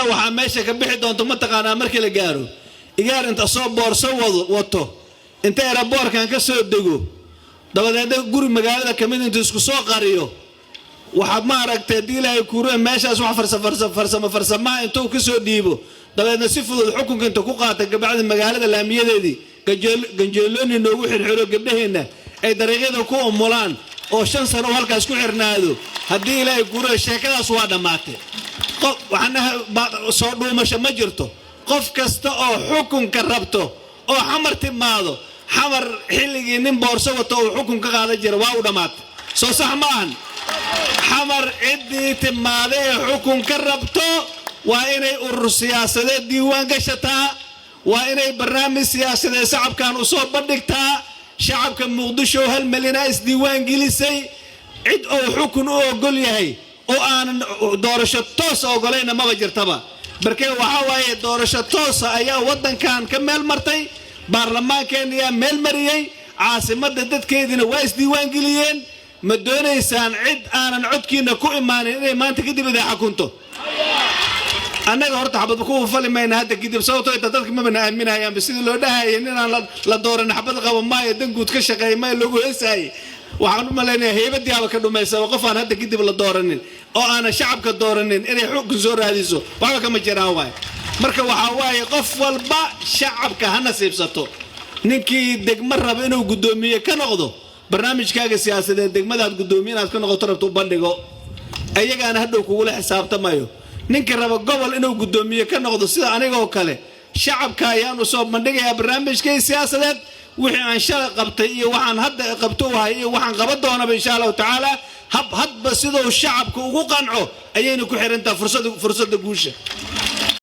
waxaa meesha ka bixi doonto ma taqaanaa markii la gaaro igaar inta soo boorso wato inta airportkan ka soo dego dabadeed guri magaalada kamid inta isku soo qariyo waxa ma aragtay diilay kuureen meeshaas wax farsamo intuu ka soo dhiibo dabadeedna si fudud xukunka inta ku qaatay gabadha magaalada laamiyadeedii ganjeelooni noogu xirxiro gabdhaheena ay dariiqada ku umulaan oo 5 sano halkaas ku xirnaado hadii ilaahay kuureen sheekadaas waa dhamaatay qof waxna soo dhuumasho ma jirto qof kasta oo xukunka rabto oo xamar timaado xamar xilligii nin boorso wato oo xukun ka qaada jira waa u dhamaatay soo sax ma ahan xamar cidii timaade xukun ka rabto waa inay urur siyaasadeed diiwaan gashataa waa inay barnaamij siyaasadeed shacabkan u soo bandhigtaa shacabka Muqdisho hal milyan is diiwaan gelisay cid oo xukun u ogol yahay oo aan doorasho toos ogolayna ma jirtaba barkay waxa waaye doorasho toos ayaa wadankan ka meel martay baarlamaankeena meel mariyay caasimada dadkeedina waa is diiwaan geliyeen ma doonaysaan cid aanan codkiina ku imaanin inay maanta kadib ay xukunto annaga horta xabad ku falimayna hadda kadib sababtoo ay dadka ma banaaminayaan sidii loo dhahaayay inaan la dooran xabad qabo maayo danguud ka shaqeeyay lagu heesay waxaan u maleynayaa heybadii aba ka dhumaysa qof aan hadda kadib la dooranin oo aan shacabka dooranin inay xukun soo raadiso waxa kama jiraan waay marka waxa waaye qof walba shacabka ha nasiibsato ninkii degmo raba inuu gudoomiye ka noqdo barnaamijkaaga siyaasadeed degmadaad gudoomiye inaad ka noqoto rabto bandhigo ayagaana hadhow kugu la xisaabtamayo ninka raba gobol inuu gudoomiye ka noqdo sida aniga oo kale shacabka ayaan u soo bandhigayaa barnaamijkay siyaasadeed wixii aan shalay qabtay iyo waxaan hadda qabto wahay iyo waxaan qaban doonaa insha Allah taala hadba sidoo shacabku ugu qanco ayaynu ku xirantaa fursadda guusha